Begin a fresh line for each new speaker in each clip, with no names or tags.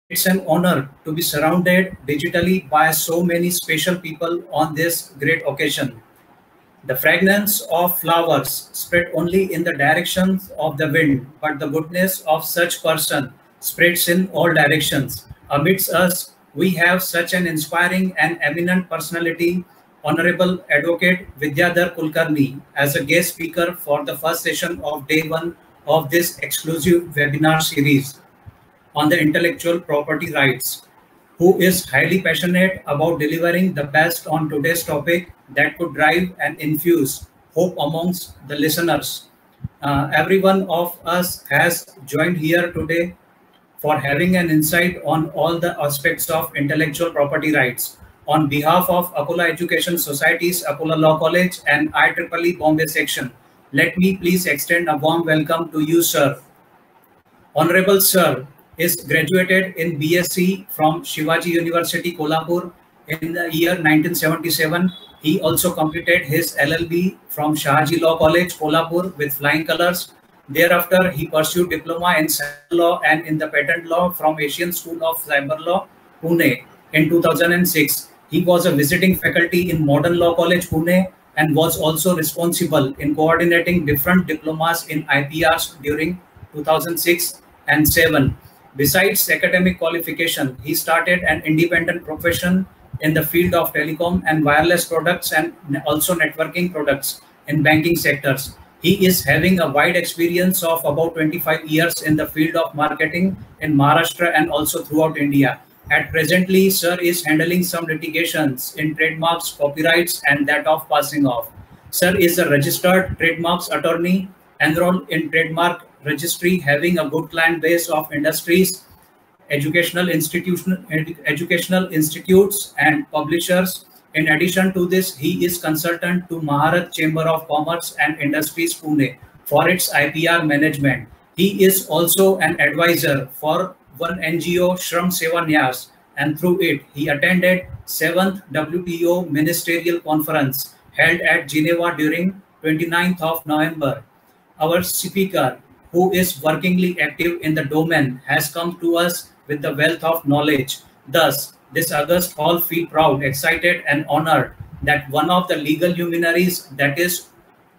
It's an honor to be surrounded digitally by so many special people on this great occasion. The fragrance of flowers spread only in the directions of the wind, but the goodness of such person spreads in all directions. Amidst us, we have such an inspiring and eminent personality, Honorable Advocate Vidyadhar Kulkarni, as a guest speaker for the first session of day one of this exclusive webinar series on the intellectual property rights, who is highly passionate about delivering the best on today's topic that could drive and infuse hope amongst the listeners. Every one of us has joined here today for having an insight on all the aspects of intellectual property rights. On behalf of Akola Education Society's Akola Law College and IEEE Bombay section, let me please extend a warm welcome to you, sir. Honorable Sir is graduated in BSc from Shivaji University, Kolhapur in the year 1977. He also completed his LLB from Shahaji Law College, Kolhapur with flying colors. Thereafter, he pursued diploma in cyber law and in the patent law from Asian School of Cyber Law, Pune in 2006. He was a visiting faculty in Modern Law College, Pune, and was also responsible in coordinating different diplomas in IPRs during 2006 and 7. Besides academic qualification, he started an independent profession in the field of telecom and wireless products and also networking products in banking sectors. He is having a wide experience of about 25 years in the field of marketing in Maharashtra and also throughout India. At presently, Sir is handling some litigations in trademarks, copyrights, and that of passing off. Sir is a registered trademarks attorney enrolled in trademark registry, having a good client base of industries, educational institutes, and publishers. In addition to this, he is consultant to Maharat Chamber of Commerce and Industries Pune for its IPR management. He is also an advisor for one NGO, Shram Seva Nyas, and through it, he attended 7th WTO Ministerial Conference held at Geneva during 29th of November. Our speaker, who is workingly active in the domain, has come to us with the wealth of knowledge. Thus, this August all feel proud, excited, and honored that one of the legal luminaries, that is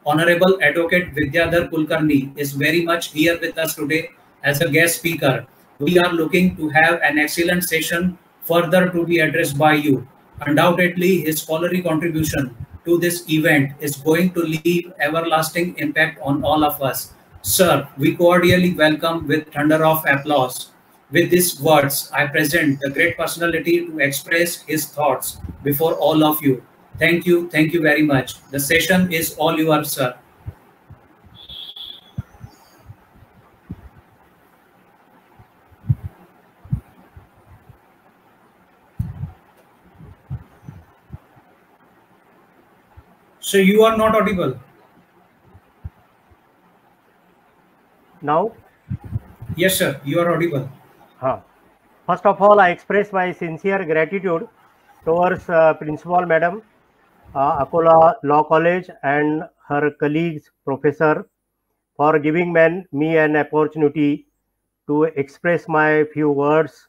Honorable Advocate Vidyadhar Kulkarni, is very much here with us today as a guest speaker. We are looking to have an excellent session further to be addressed by you. Undoubtedly, his scholarly contribution to this event is going to leave everlasting impact on all of us. Sir, we cordially welcome with thunder of applause. With these words, I present the great personality to express his thoughts before all of you. Thank you very much. The session is all yours, sir. So you are not audible.
Now?
Yes, sir, you are audible.
First of all, I express my sincere gratitude towards Principal Madam, Akola Law College and her colleagues, Professor, for giving me an opportunity to express my few words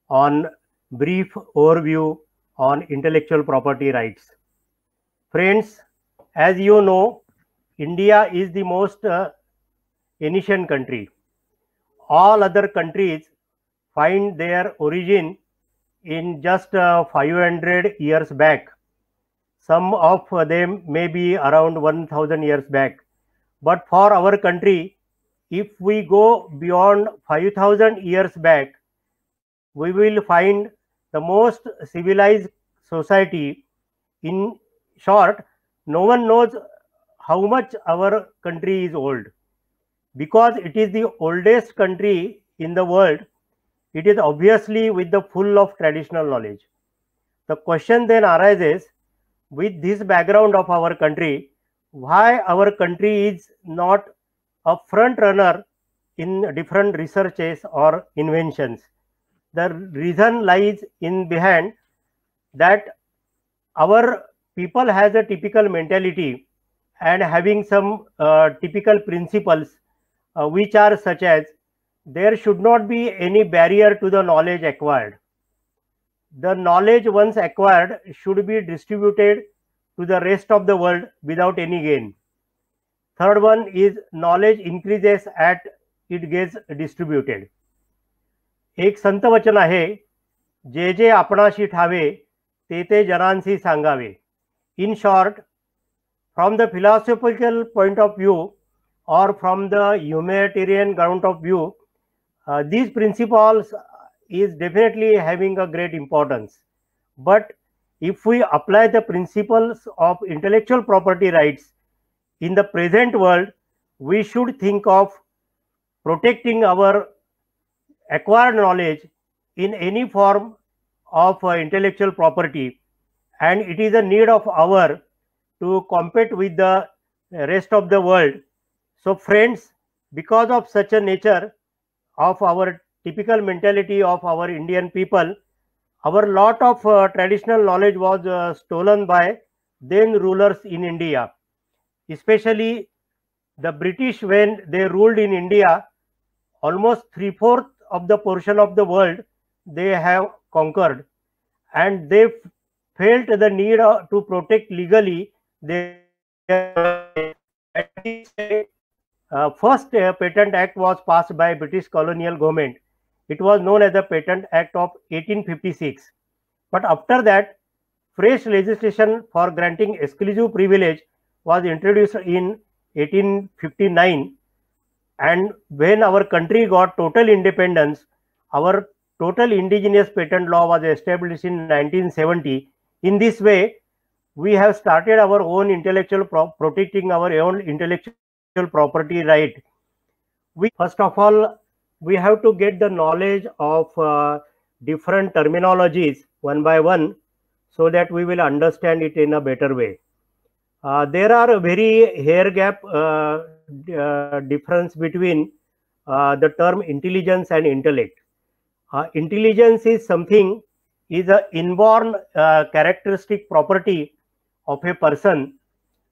on brief overview on intellectual property rights. Friends, as you know, India is the most ancient country. All other countries find their origin in just 500 years back. Some of them may be around 1000 years back. But for our country, if we go beyond 5000 years back, we will find the most civilized society. In short, no one knows how much our country is old. Because it is the oldest country in the world, it is obviously with the full of traditional knowledge. The question then arises, with this background of our country, why our country is not a front runner in different researches or inventions. The reason lies in behind that our people has a typical mentality and having some typical principles which are such as there should not be any barrier to the knowledge acquired. The knowledge once acquired should be distributed to the rest of the world without any gain. Third one is knowledge increases as it gets distributed. एक संत वचन आहे, जे जे आपणाशी ठावे ते ते जनांसी सांगावे. In short, from the philosophical point of view or from the humanitarian ground of view, these principles is definitely having a great importance. But if we apply the principles of intellectual property rights in the present world, we should think of protecting our acquired knowledge in any form of intellectual property, and it is a need of our to compete with the rest of the world. So friends, because of such a nature of our typical mentality of our Indian people, our lot of traditional knowledge was stolen by then rulers in India, especially the British. When they ruled in India, almost 3/4 of the portion of the world they have conquered, and they felt the need to protect legally their first Patent Act was passed by British colonial government. It was known as the Patent Act of 1856. But after that, fresh legislation for granting exclusive privilege was introduced in 1859. And when our country got total independence, our total indigenous patent law was established in 1970. In this way, we have started our own protecting our own intellectual property right. First of all, we have to get the knowledge of different terminologies one by one, so that we will understand it in a better way. There are a very hair gap difference between the term intelligence and intellect. Intelligence is something, is an inborn characteristic property of a person.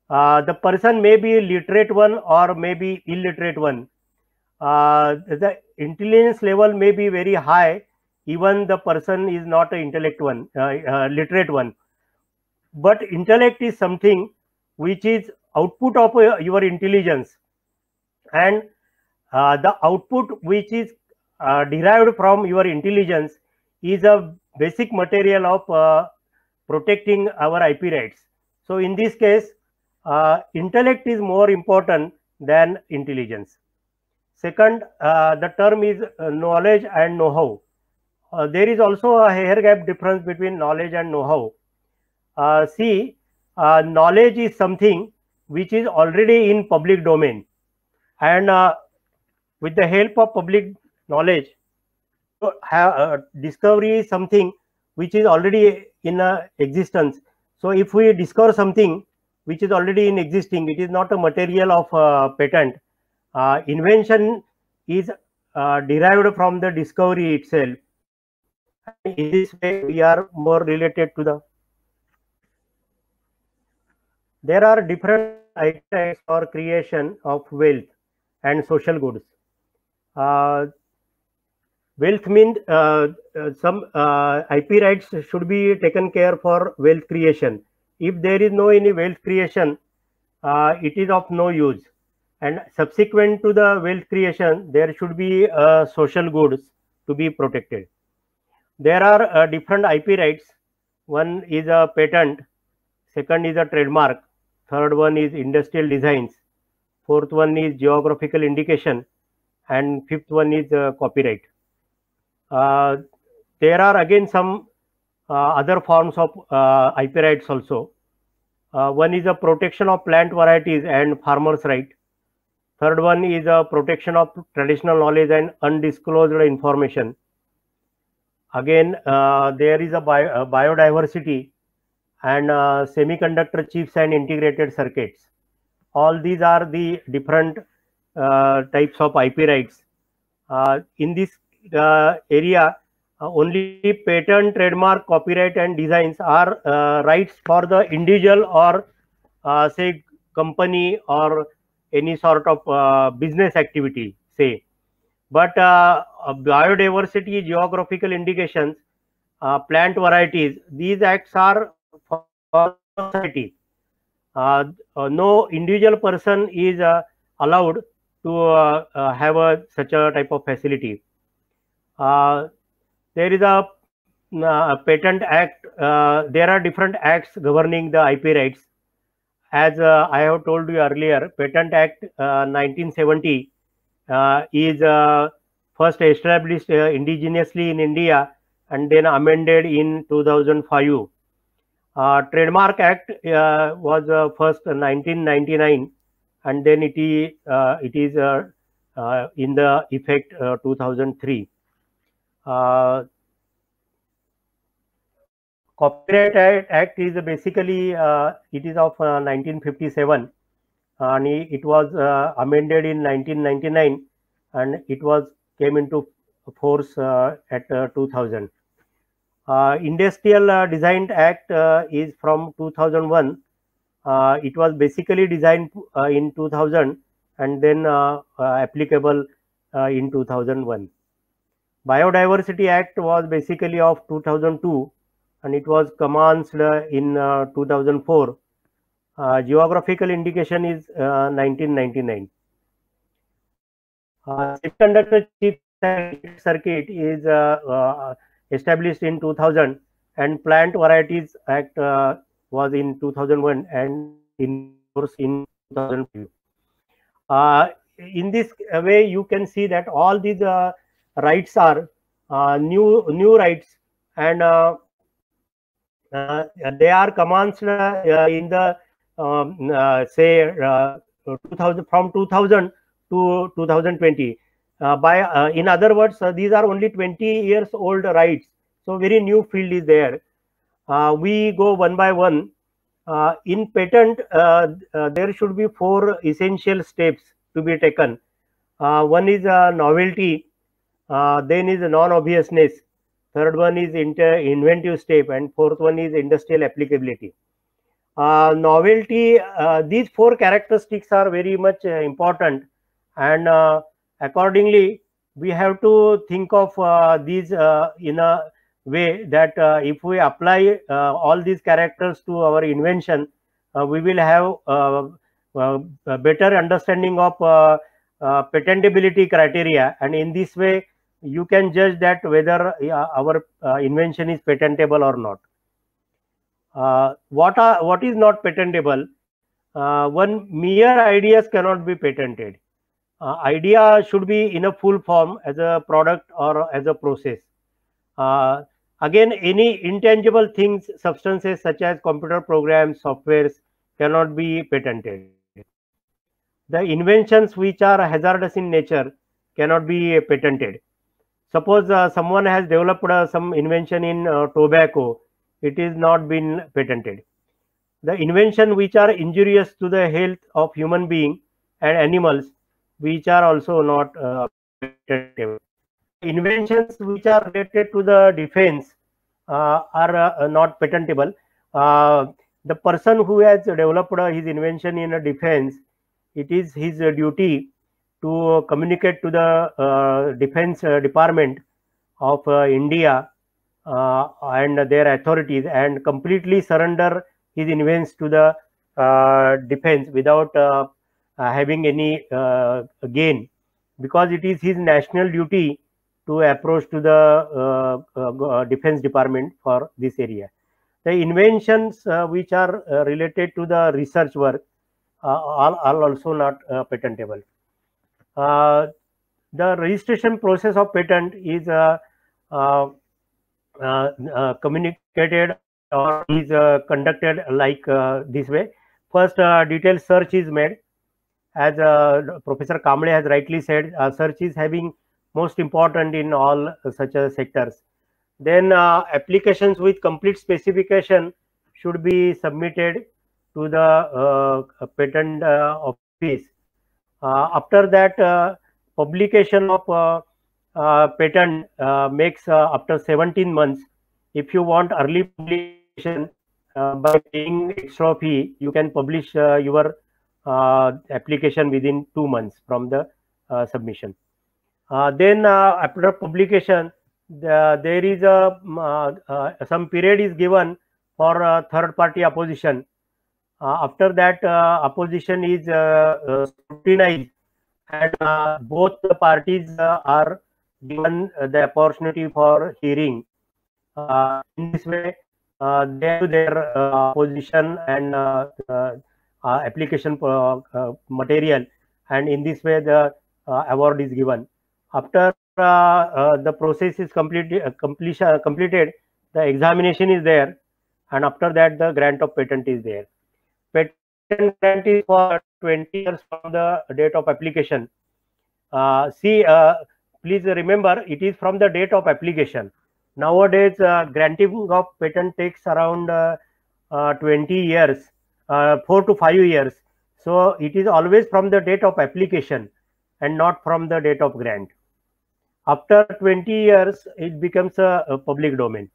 The person may be literate one or may be illiterate one. The intelligence level may be very high, even the person is not an intellect one, literate one. But intellect is something which is output of your intelligence, and the output which is derived from your intelligence is a basic material of protecting our IP rights. So in this case, intellect is more important than intelligence. Second, the term is knowledge and know-how. There is also a hair gap difference between knowledge and know-how. Knowledge is something which is already in public domain, and with the help of public knowledge, discovery is something which is already in existence. So if we discover something which is already in existing, it is not a material of patent. Invention is derived from the discovery itself. In this way, we are more related to the. There are different types for creation of wealth and social goods. Wealth means some IP rights should be taken care for wealth creation. If there is no any wealth creation, it is of no use. And subsequent to the wealth creation, there should be social goods to be protected. There are different IP rights. One is a patent, second is a trademark, third one is industrial designs, fourth one is geographical indication, and fifth one is copyright. There are again some other forms of IP rights also. One is a protection of plant varieties and farmers' right. Third one is a protection of traditional knowledge and undisclosed information. Again, there is a biodiversity and semiconductor chips and integrated circuits. All these are the different types of IP rights. In this area, only patent, trademark, copyright, and designs are rights for the individual or say company or any sort of business activity, say. But biodiversity, geographical indications, plant varieties, these acts are for society. No individual person is allowed to have such a type of facility. There is a patent act. There are different acts governing the IP rights. As I have told you earlier, Patent Act 1970 is first established indigenously in India and then amended in 2005. Trademark Act was first 1999 and then it is in the effect 2003. Copyright Act is basically it is of 1957 and it was amended in 1999 and it was came into force at 2000. Industrial Design Act is from 2001. It was basically designed in 2000 and then applicable in 2001. Biodiversity Act was basically of 2002 and it was commenced in 2004. Geographical indication is 1999. Semiconductor chip circuit is established in 2000 and Plant Varieties Act was in 2001 and in force in 2002. In this way, you can see that all these rights are new rights and they are commenced in the say 2000 from 2000 to 2020. In other words, these are only 20 years old rights. So very new field is there. We go one by one. In patent, there should be 4 essential steps to be taken. One is novelty, then is non-obviousness, third one is inventive step, and fourth one is industrial applicability. Novelty, these 4 characteristics are very much important, and accordingly we have to think of these in a way that if we apply all these characters to our invention, we will have a better understanding of patentability criteria, and in this way you can judge that whether our invention is patentable or not. What is not patentable? One mere ideas cannot be patented. Idea should be in a full form as a product or as a process. Again, any intangible things, substances such as computer programs, softwares cannot be patented. The inventions which are hazardous in nature cannot be patented. Suppose someone has developed some invention in tobacco, it is not been patented. The invention which are injurious to the health of human being and animals, which are also not patentable. Inventions which are related to the defense are not patentable. The person who has developed his invention in a defense, it is his duty to communicate to the defense department of India and their authorities and completely surrender his inventions to the defense without having any gain, because it is his national duty to approach to the defense department for this area. The inventions which are related to the research work are also not patentable. The registration process of patent is communicated or is conducted like this way. First, detailed search is made. As Professor Kamble has rightly said, search is having most important in all such sectors. Then applications with complete specification should be submitted to the patent office. After that, publication of patent makes after 17 months. If you want early publication, by paying extra fee, you can publish your application within 2 months from the submission. Then after publication, there is some period is given for third party opposition. After that, opposition is scrutinized, and both the parties are given the opportunity for hearing. In this way, they do their opposition and application material, and in this way the award is given. After the process is completed, the examination is there, and after that the grant of patent is there. Patent grant is for 20 years from the date of application. Please remember, it is from the date of application. Nowadays, granting of patent takes around 20 years, 4 to 5 years. So it is always from the date of application and not from the date of grant. After 20 years, it becomes a public domain.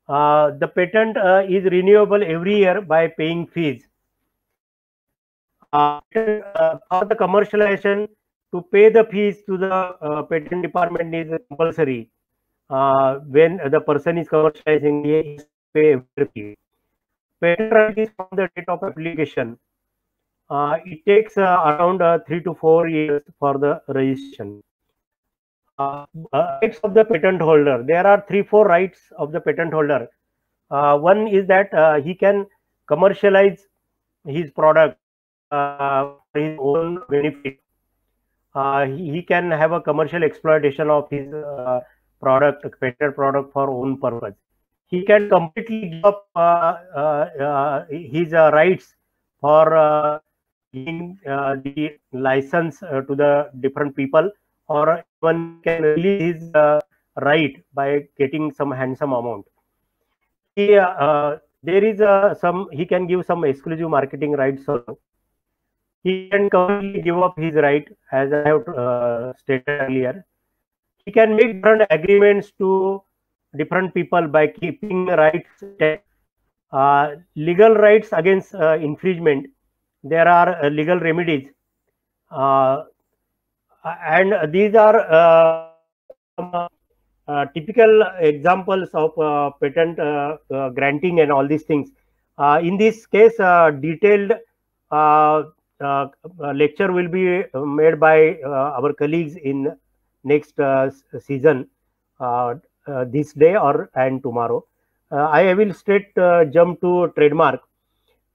The patent is renewable every year by paying fees. For the commercialization, to pay the fees to the patent department is compulsory. When the person is commercializing, he has to pay every fee. Patent right is from the date of application. It takes around 3 to 4 years for the registration. Rights of the patent holder. There are 3-4 rights of the patent holder. One is that he can commercialize his product for his own benefit. He can have a commercial exploitation of his patent product for own purpose. He can completely give up his rights for giving the license to the different people, or one can release his right by getting some handsome amount. There is he can give some exclusive marketing rights also. He can completely give up his right, as I have stated earlier. He can make different agreements to different people by keeping rights. Legal rights against infringement. There are legal remedies, and these are typical examples of patent granting and all these things. In this case, detailed lecture will be made by our colleagues in next season, this day and tomorrow. I will straight jump to trademark.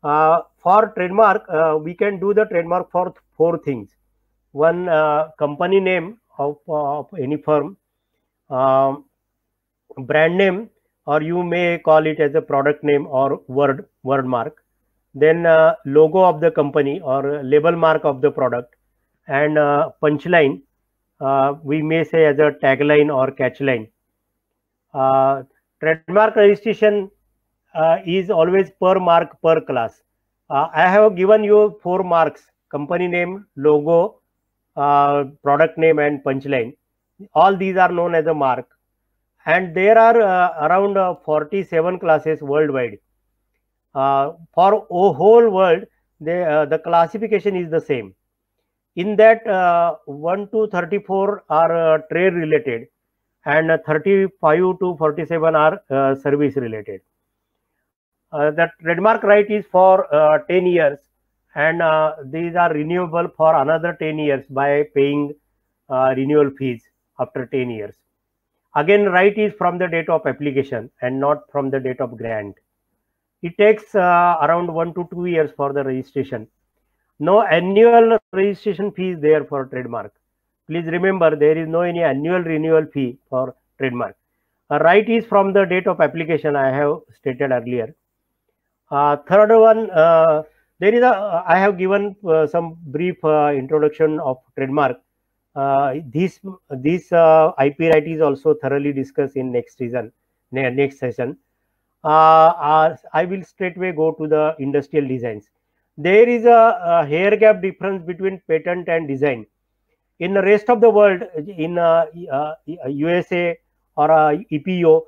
For trademark, we can do the trademark for 4 things. One, company name of any firm, brand name, or you may call it as a product name or word mark. Then logo of the company or label mark of the product, and punchline, we may say as a tagline or catchline. Trademark registration is always per mark per class. I have given you 4 marks: company name, logo, product name, and punchline. All these are known as a mark, and there are around 47 classes worldwide. For whole world, the classification is the same. In that, 1 to 34 are trade related, and 35 to 47 are service related. The trademark right is for 10 years, and these are renewable for another 10 years by paying renewal fees after 10 years. Again, right is from the date of application and not from the date of grant. It takes around 1 to 2 years for the registration. No annual registration fee is there for trademark. Please remember, there is no any annual renewal fee for trademark. Right is from the date of application, I have stated earlier. Third one, there is I have given some brief introduction of trademark. This IP right is also thoroughly discussed in next session. I will straightway go to the industrial designs. There is a hair gap difference between patent and design. In the rest of the world, in USA or EPO,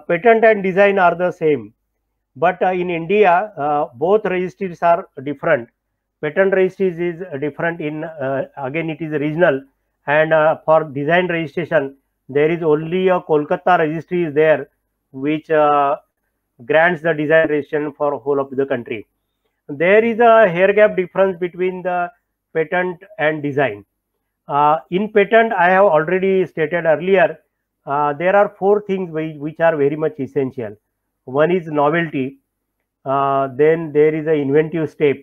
patent and design are the same. But in India, both registries are different. Patent registries is different in, again, it is regional, And for design registration, there is only a Kolkata registry is there, which grants the design registration for whole of the country. There is a hair gap difference between the patent and design. In patent, I have already stated earlier, there are four things which are very much essential. One is novelty, then there is an inventive step,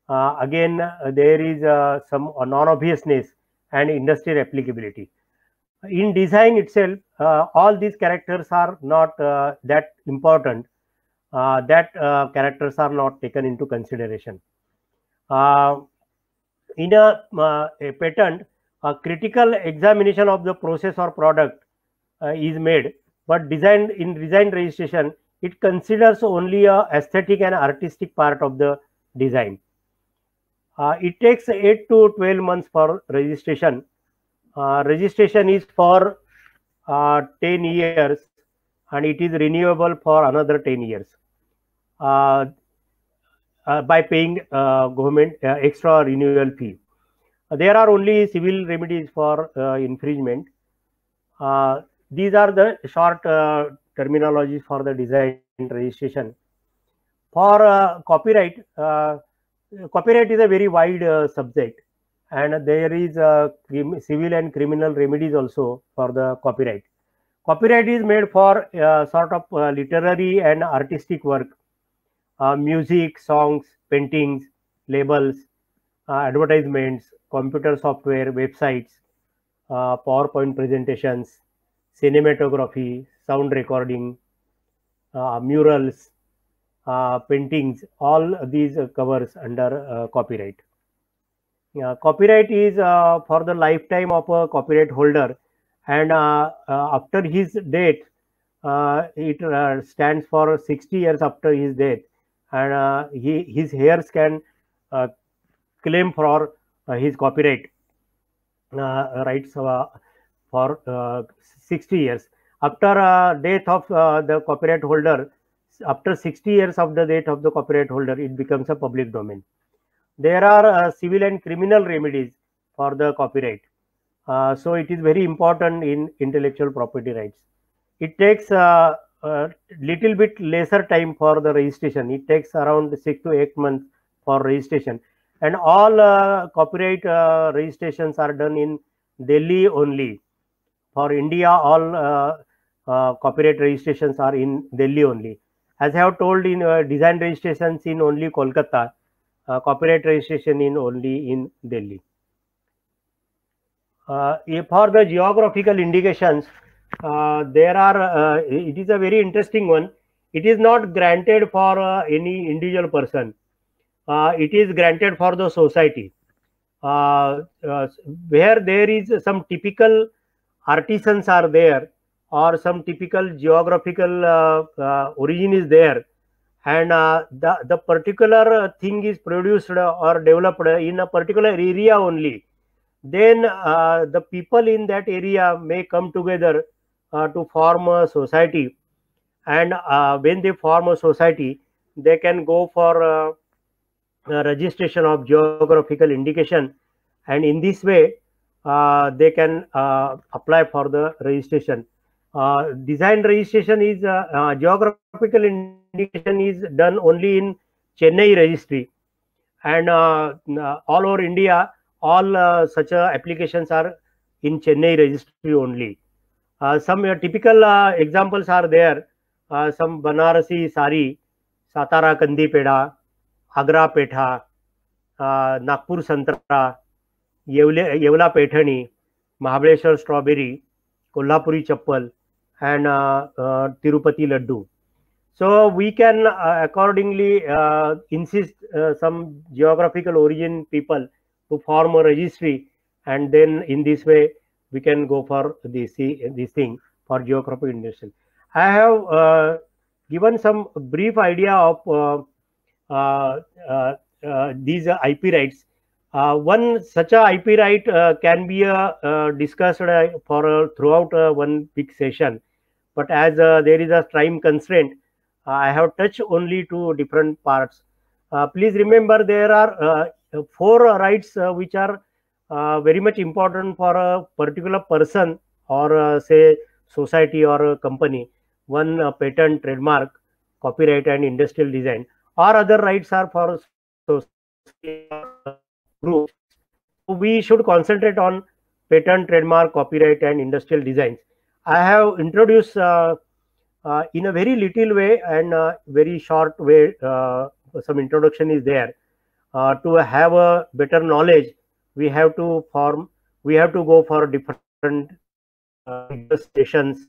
again there is some non-obviousness and industrial applicability. In design itself, all these characters are not that important, that characters are not taken into consideration. In a patent, a critical examination of the process or product is made, but in design registration, it considers only a aesthetic and artistic part of the design. It takes 8 to 12 months for registration. Registration is for 10 years, and it is renewable for another 10 years by paying government extra renewal fee. There are only civil remedies for infringement. These are the short terminologies for the design registration. For copyright, copyright is a very wide subject, and there is civil and criminal remedies also for the copyright. Copyright is made for sort of literary and artistic work, music, songs, paintings, labels, advertisements, computer software, websites, PowerPoint presentations, cinematography, sound recording, murals, paintings. All these covers under copyright. Copyright is for the lifetime of a copyright holder, and after his death, it stands for 60 years after his death, and his heirs can claim for his copyright rights for 60 years. After death of the copyright holder, after 60 years of the death of the copyright holder, it becomes a public domain. There are civil and criminal remedies for the copyright. So it is very important in intellectual property rights. It takes a little bit lesser time for the registration. It takes around 6 to 8 months for registration. And all copyright registrations are done in Delhi only. For India, all copyright registrations are in Delhi only. As I have told, in design registrations in only Kolkata, copyright registration in only in Delhi. For the geographical indications, there are, it is a very interesting one. It is not granted for any individual person. It is granted for the society. Where there is some typical artisans are there, or some typical geographical origin is there, and the particular thing is produced or developed in a particular area only, then the people in that area may come together to form a society, and when they form a society, they can go for registration of geographical indication, and in this way they can apply for the registration. Design registration is geographical indication is done only in Chennai registry, and all over India, all such applications are in Chennai registry only. Some typical examples are there. Some Banarasi sari, Satara Kandi Peda, Agra Petha, Nagpur Santra, Yevla Pethani, Mahabaleshwar Strawberry, Kolhapuri Chappal, and Tirupati Laddu. So we can accordingly insist some geographical origin people to form a registry, and then in this way we can go for this thing for geographical indication. I have given some brief idea of these IP rights. One such a IP right can be discussed for throughout one big session, but as there is a time constraint, I have touched only two different parts. Please remember, there are 4 rights which are very much important for a particular person or say society or a company. One patent, trademark, copyright and industrial design, or other rights are for society or groups. So we should concentrate on patent, trademark, copyright and industrial designs. I have introduced in a very little way and very short way, some introduction is there. To have a better knowledge, we have to go for different sessions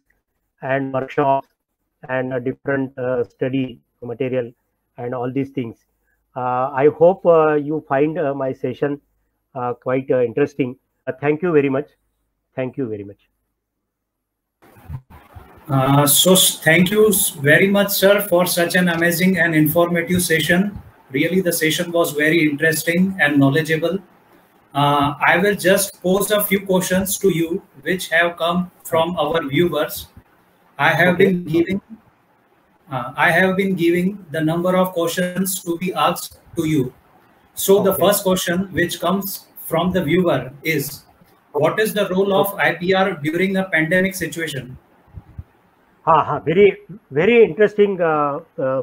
and workshops and different study material and all these things. I hope you find my session quite interesting. Thank you very much. Thank you very much.
So thank you very much, sir, for such an amazing and informative session. Really, the session was very interesting and knowledgeable. I will just pose a few questions to you, which have come from our viewers. I have been giving the number of questions to be asked to you. So the first question, which comes from the viewer, is: what is the role of IPR during a pandemic situation?
Very, very interesting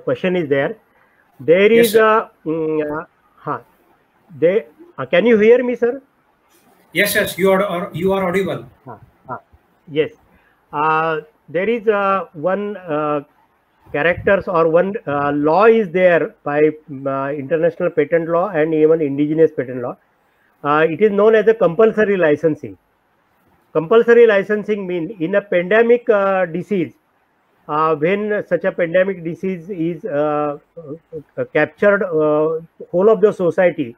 question is there. There is
yes,
can you hear me, sir?
Yes, you are audible.
Yes. There is one characters or one law is there by international patent law and even indigenous patent law. It is known as a compulsory licensing. Compulsory licensing means in a pandemic disease, when such a pandemic disease is captured whole of the society,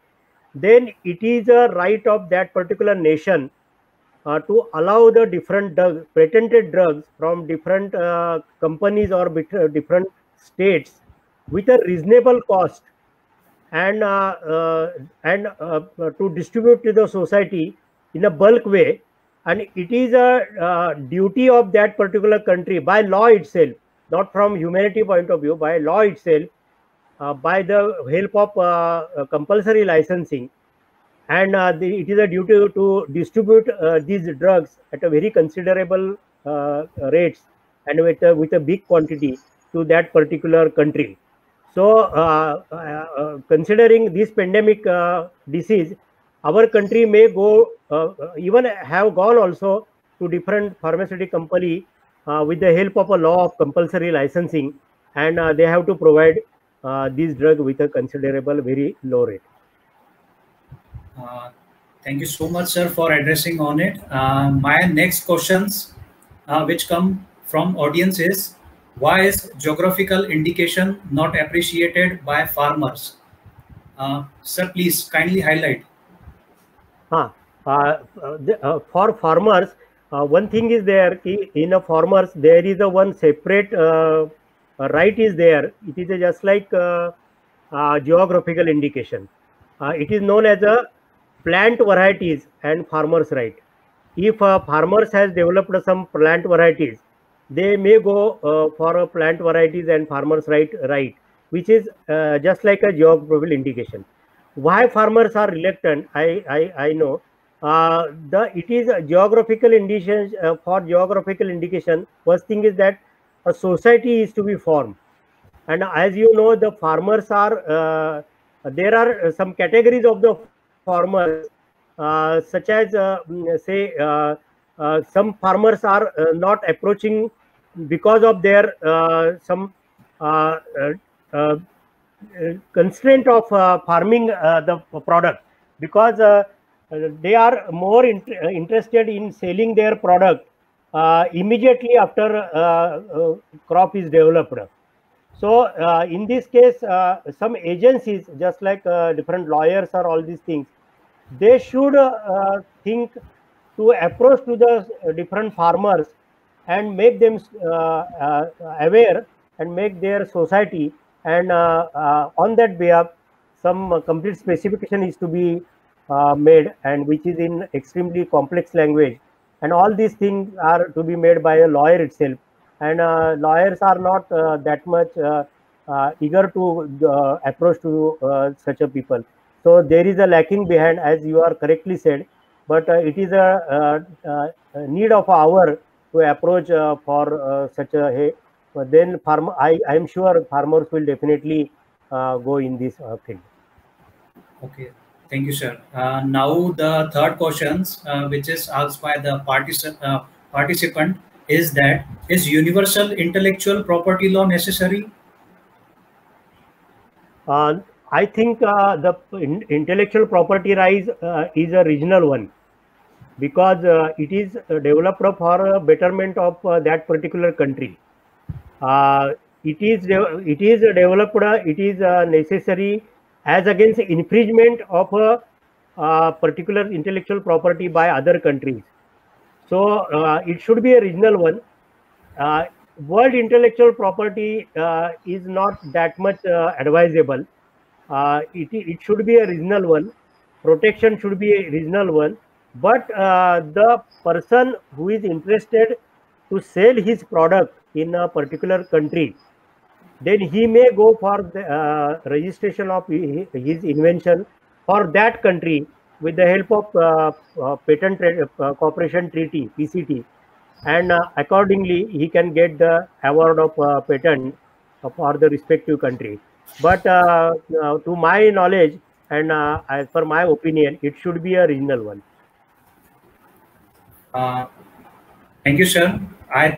then it is a right of that particular nation to allow the different patented drugs from different companies or different states with a reasonable cost and to distribute to the society in a bulk way. And it is a duty of that particular country by law itself, not from humanity point of view, by law itself, by the help of compulsory licensing. And it is a duty to distribute these drugs at a very considerable rates and with a big quantity to that particular country. So considering this pandemic disease, our country may go even have gone also to different pharmaceutical company with the help of a law of compulsory licensing, and they have to provide this drug with a considerable very low rate.
Thank you so much, sir, for addressing on it. My next questions, which come from audience, is: why is geographical indication not appreciated by farmers? Sir, please kindly highlight.
For farmers, one thing is there, in a farmers there is a one separate right is there. It is just like geographical indication. It is known as a plant varieties and farmers right. If farmers has developed some plant varieties, they may go for a plant varieties and farmers right, which is just like a geographical indication. Why farmers are reluctant, I know. It is a geographical indication. For geographical indication, first thing is that a society is to be formed, and as you know, the farmers are there are some categories of the farmers, such as say some farmers are not approaching because of their some constraint of farming the product, because they are more interested in selling their product immediately after crop is developed. So in this case, some agencies, just like different lawyers or all these things, they should think to approach to the different farmers and make them aware and make their society, and on that behalf some complete specification is to be made, and which is in extremely complex language, and all these things are to be made by a lawyer itself, and lawyers are not that much eager to approach to such a people. So there is a lacking behind, as you are correctly said, but it is a need of our to approach for such a then I am sure farmers will definitely go in this field.
Okay, thank you, sir. Now the third questions, which is asked by the participant, is that is universal intellectual property law necessary?
I think the intellectual property rights is a regional one, because it is developed for betterment of that particular country. It is developed. It is necessary as against infringement of a particular intellectual property by other countries. So it should be a regional one. World intellectual property is not that much advisable. It should be a regional one. Protection should be a regional one. But the person who is interested to sell his product in a particular country, then he may go for the registration of his invention for that country with the help of Patent Cooperation Treaty (PCT), and accordingly he can get the award of patent for the respective country. But to my knowledge and as per my opinion, it should be a regional one.
Thank you, sir. I